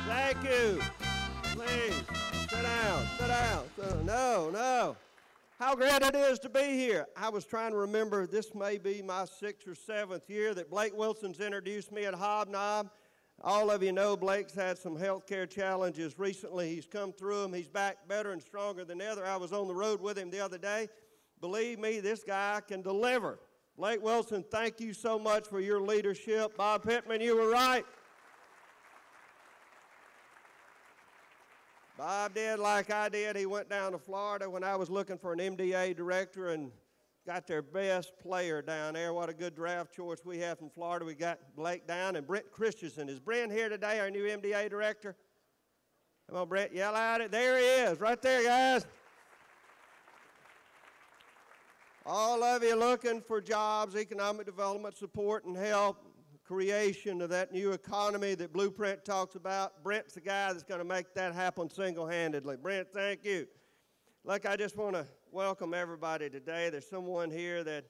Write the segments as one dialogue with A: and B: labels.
A: Thank you. Please, sit down, sit down. No. How great it is to be here. I was trying to remember, this may be my 6th or 7th year that Blake Wilson's introduced me at Hobnob. All of you know Blake's had some health care challenges recently. He's come through them. He's back better and stronger than ever. I was on the road with him the other day. Believe me, this guy can deliver. Blake Wilson, thank you so much for your leadership. Bob Pittman, you were right. Bob did like I did. He went down to Florida when I was looking for an MDA director and got their best player down there. What a good draft choice we have from Florida. We got Blake down and Brent Christensen. Is Brent here today, our new MDA director? Come on, Brent, yell at it. There he is, right there, guys. All of you looking for jobs, economic development support, and help, creation of that new economy that Blueprint talks about. Brent's the guy that's going to make that happen single-handedly. Brent, thank you. Look, I just want to welcome everybody today. There's someone here that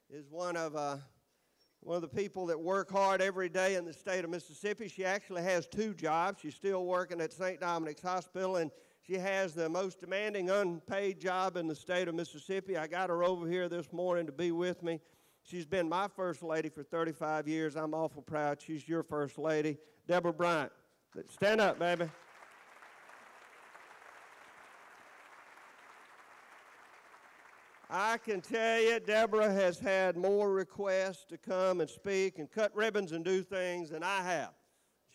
A: is one of the people that work hard every day in the state of Mississippi. She actually has 2 jobs. She's still working at St. Dominic's Hospital, and she has the most demanding unpaid job in the state of Mississippi. I got her over here this morning to be with me. She's been my first lady for 35 years. I'm awful proud she's your first lady. Deborah Bryant. Stand up, baby. I can tell you, Deborah has had more requests to come and speak and cut ribbons and do things than I have.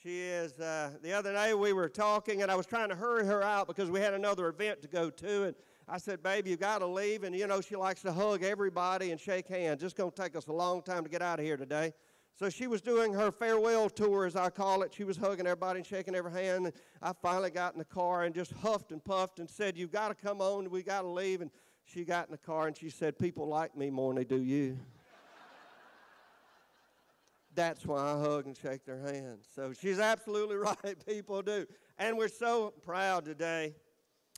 A: She is, the other day we were talking, and I was trying to hurry her out because we had another event to go to, and I said, baby, you've got to leave, and you know she likes to hug everybody and shake hands. It's going to take us a long time to get out of here today. So she was doing her farewell tour, as I call it. She was hugging everybody and shaking every hand, and I finally got in the car and just huffed and puffed and said, you've got to come on, we got to leave, and she got in the car and she said, people like me more than they do you. That's why I hug and shake their hands. So she's absolutely right, people do. And we're so proud today.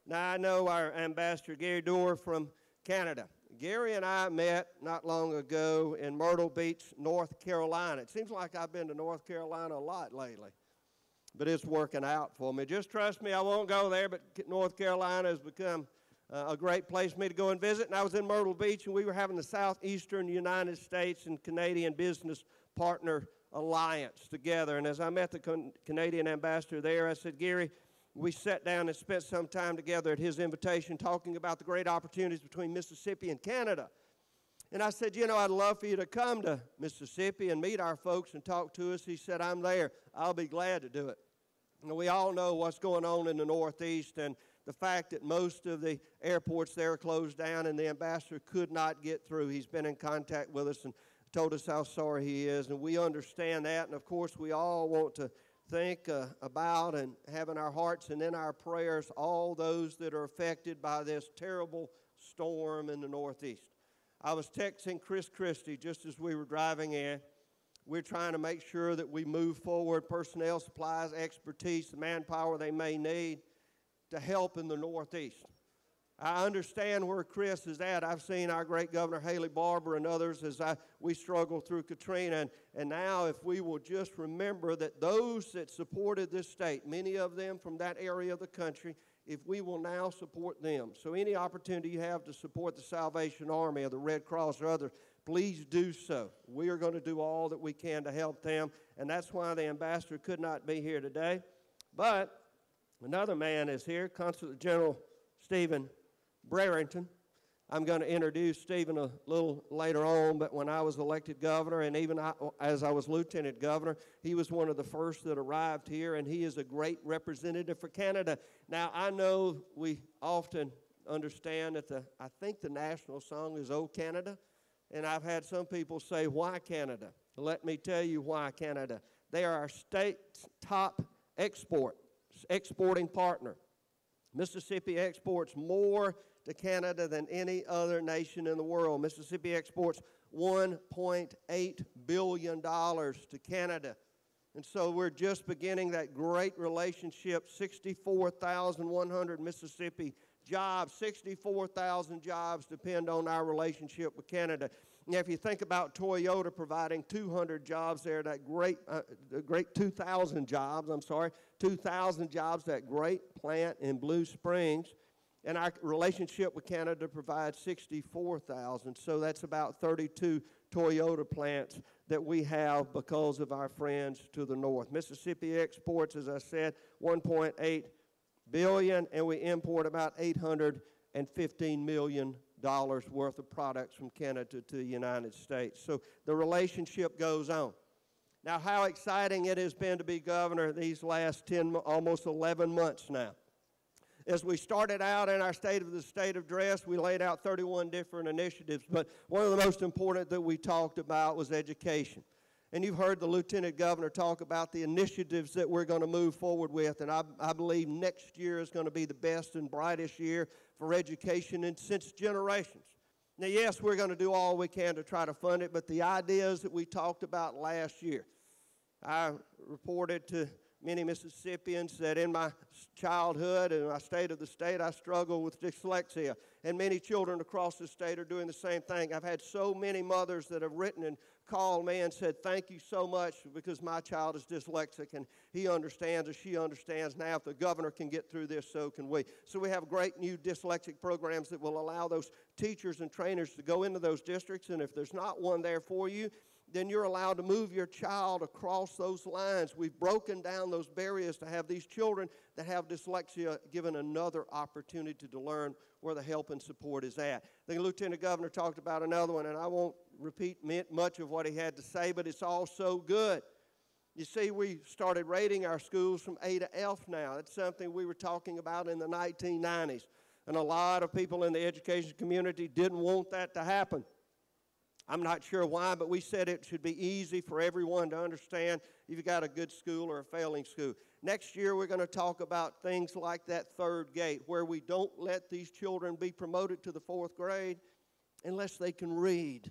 A: Now, I know our ambassador, Gary Dorr from Canada. Gary and I met not long ago in Myrtle Beach, North Carolina. It seems like I've been to North Carolina a lot lately, but it's working out for me. Just trust me, I won't go there, but North Carolina has become a great place for me to go and visit. And I was in Myrtle Beach, and we were having the Southeastern United States and Canadian Business Partner Alliance together. And as I met the Canadian ambassador there, I said, Gary, we sat down and spent some time together at his invitation talking about the great opportunities between Mississippi and Canada. And I said, you know, I'd love for you to come to Mississippi and meet our folks and talk to us. He said, I'm there. I'll be glad to do it. And we all know what's going on in the Northeast and the fact that most of the airports there are closed down and the ambassador could not get through. He's been in contact with us and told us how sorry he is, and we understand that. And, of course, we all want to think about and have in our hearts and in our prayers all those that are affected by this terrible storm in the Northeast. I was texting Chris Christie just as we were driving in. We're trying to make sure that we move forward personnel, supplies, expertise, the manpower they may need to help in the Northeast. I understand where Chris is at. I've seen our great Governor Haley Barbour and others as we struggle through Katrina. And now if we will just remember that those that supported this state, many of them from that area of the country, if we will now support them. So any opportunity you have to support the Salvation Army or the Red Cross or others, please do so. We are going to do all that we can to help them. And that's why the ambassador could not be here today. But another man is here, Consulate General Stephen Bryant. I'm going to introduce Stephen a little later on, but when I was elected governor and even as I was lieutenant governor, he was one of the first that arrived here, and he is a great representative for Canada. Now, I know we often understand that I think the national song is "Oh Canada," and I've had some people say, why Canada? Let me tell you why Canada. They are our state's top exporting partner. Mississippi exports more to Canada than any other nation in the world. Mississippi exports $1.8 billion to Canada. And so we're just beginning that great relationship. 64,100 Mississippi jobs, 64,000 jobs depend on our relationship with Canada. Now, if you think about Toyota providing 200 jobs there, that great 2,000 jobs, 2,000 jobs, that great plant in Blue Springs. And our relationship with Canada provides 64,000. So that's about 32 Toyota plants that we have because of our friends to the north. Mississippi exports, as I said, $1.8 billion, and we import about $815 million worth of products from Canada to the United States. So the relationship goes on. Now, how exciting it has been to be governor these last 10, almost 11 months now. As we started out in our State of the State address, we laid out 31 different initiatives, but one of the most important that we talked about was education. And you've heard the Lieutenant Governor talk about the initiatives that we're going to move forward with, and I believe next year is going to be the best and brightest year for education since generations. Now, yes, we're going to do all we can to try to fund it, but the ideas that we talked about last year, I reported to many Mississippians that in my childhood and my State of the State, I struggled with dyslexia. And many children across the state are doing the same thing. I've had so many mothers that have written and called me and said, thank you so much because my child is dyslexic and he understands or she understands. Now if the governor can get through this, so can we. So we have great new dyslexic programs that will allow those teachers and trainers to go into those districts, and if there's not one there for you, then you're allowed to move your child across those lines. We've broken down those barriers to have these children that have dyslexia given another opportunity to learn where the help and support is at. The Lieutenant Governor talked about another one, and I won't repeat much of what he had to say, but it's all so good. You see, we started rating our schools from A to F now. That's something we were talking about in the 1990s, and a lot of people in the education community didn't want that to happen. I'm not sure why, but we said it should be easy for everyone to understand if you've got a good school or a failing school. Next year, we're going to talk about things like that third gate, where we don't let these children be promoted to the fourth grade unless they can read.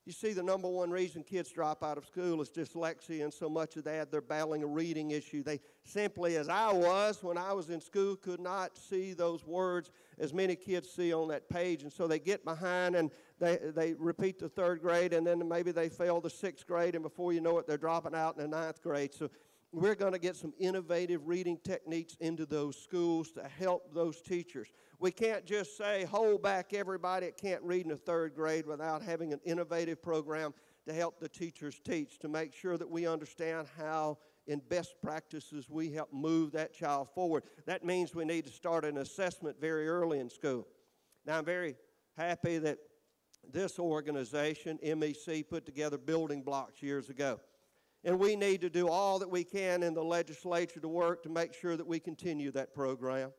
A: You see, the number one reason kids drop out of school is dyslexia, and so much of that, they're battling a reading issue. They simply, as I was when I was in school, could not see those words as many kids see on that page, and so they get behind and they repeat the third grade, and then maybe they fail the sixth grade, and before you know it, they're dropping out in the ninth grade. So we're going to get some innovative reading techniques into those schools to help those teachers. We can't just say, hold back everybody that can't read in the third grade without having an innovative program to help the teachers teach, to make sure that we understand how, in best practices, we help move that child forward. That means we need to start an assessment very early in school. Now, I'm very happy that this organization, MEC, put together building blocks years ago. And we need to do all that we can in the legislature to work to make sure that we continue that program.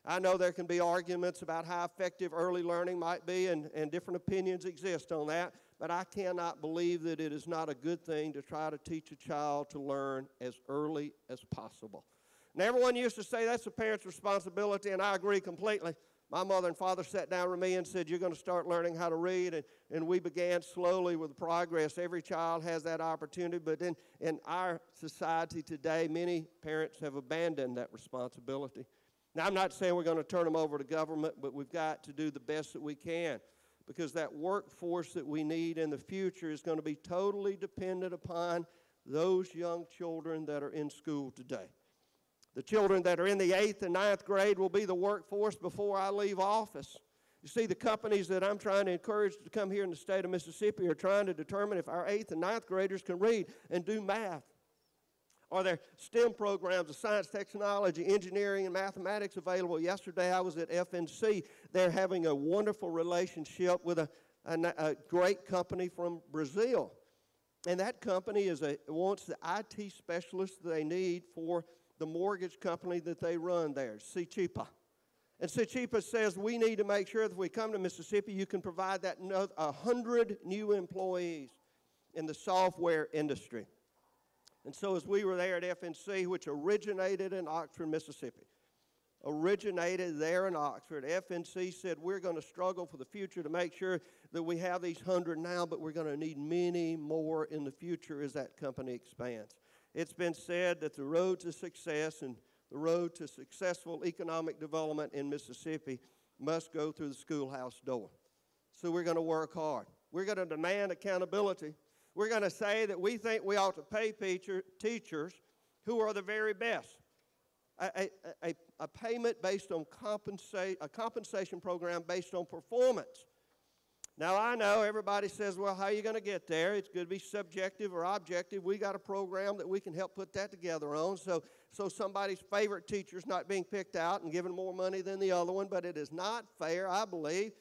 A: I know there can be arguments about how effective early learning might be, and different opinions exist on that, but I cannot believe that it is not a good thing to try to teach a child to learn as early as possible. And everyone used to say that's a parent's responsibility, and I agree completely. My mother and father sat down with me and said, you're going to start learning how to read, and we began slowly with progress. Every child has that opportunity, but in our society today, many parents have abandoned that responsibility. Now, I'm not saying we're going to turn them over to government, but we've got to do the best that we can, because that workforce that we need in the future is going to be totally dependent upon those young children that are in school today. The children that are in the 8th and 9th grade will be the workforce before I leave office. You see, the companies that I'm trying to encourage to come here in the state of Mississippi are trying to determine if our 8th and 9th graders can read and do math. Are there STEM programs of science, technology, engineering, and mathematics available? Yesterday I was at FNC. They're having a wonderful relationship with a great company from Brazil. And that company wants the IT specialists they need for the mortgage company that they run there, Cichipa. And Cichipa says we need to make sure that if we come to Mississippi, you can provide that 100 new employees in the software industry. And so as we were there at FNC, which originated in Oxford, Mississippi, originated there in Oxford, FNC said we're going to struggle for the future to make sure that we have these 100 now, but we're going to need many more in the future as that company expands. It's been said that the road to success and the road to successful economic development in Mississippi must go through the schoolhouse door. So we're going to work hard. We're going to demand accountability. We're going to say that we think we ought to pay teachers who are the very best. A payment based on a compensation program based on performance. Now, I know everybody says, well, how are you going to get there? It's going to be subjective or objective. We got a program that we can help put that together on. So somebody's favorite teacher's not being picked out and given more money than the other one. But it is not fair, I believe,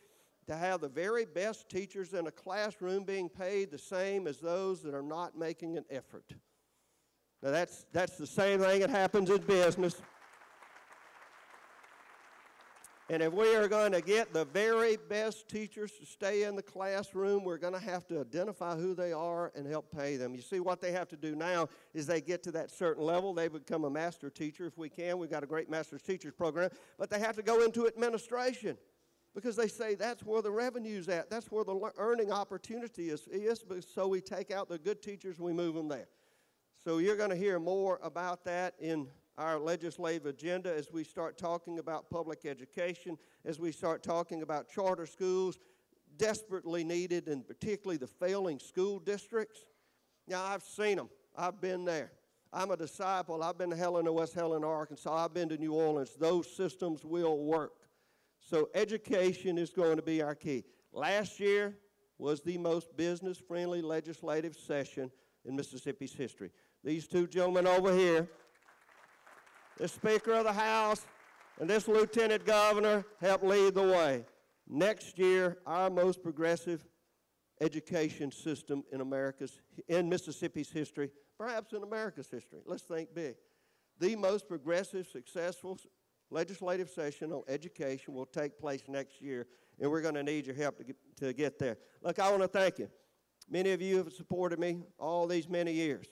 A: to have the very best teachers in a classroom being paid the same as those that are not making an effort. Now, that's the same thing that happens in business. And if we are going to get the very best teachers to stay in the classroom, we're going to have to identify who they are and help pay them. You see, what they have to do now is they get to that certain level. They become a master teacher if we can. We've got a great master's teachers program. But they have to go into administration because they say that's where the revenue's at. That's where the earning opportunity is. So we take out the good teachers and we move them there. So you're going to hear more about that in our legislative agenda as we start talking about public education, as we start talking about charter schools, desperately needed, and particularly the failing school districts. Now, I've seen them. I've been there. I'm a disciple. I've been to Helena, West Helena, Arkansas. I've been to New Orleans. Those systems will work. So education is going to be our key. Last year was the most business-friendly legislative session in Mississippi's history. These two gentlemen over here, the Speaker of the House and this Lieutenant Governor, helped lead the way. Next year, our most progressive education system in Mississippi's history, perhaps in America's history. Let's think big. The most progressive, successful legislative session on education will take place next year, and we're going to need your help to get there. Look, I want to thank you. Many of you have supported me all these many years.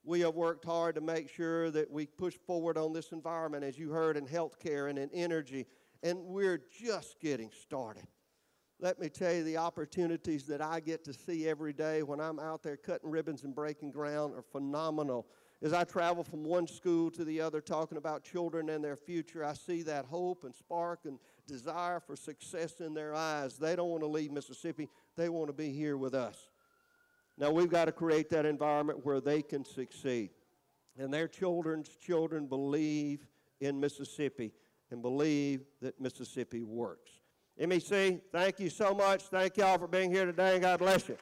A: We have worked hard to make sure that we push forward on this environment, as you heard, in healthcare and in energy, and we're just getting started. Let me tell you, the opportunities that I get to see every day when I'm out there cutting ribbons and breaking ground are phenomenal. As I travel from one school to the other talking about children and their future, I see that hope and spark and desire for success in their eyes. They don't want to leave Mississippi. They want to be here with us. Now, we've got to create that environment where they can succeed. And their children's children believe in Mississippi and believe that Mississippi works. MEC, thank you so much. Thank you all for being here today, and God bless you.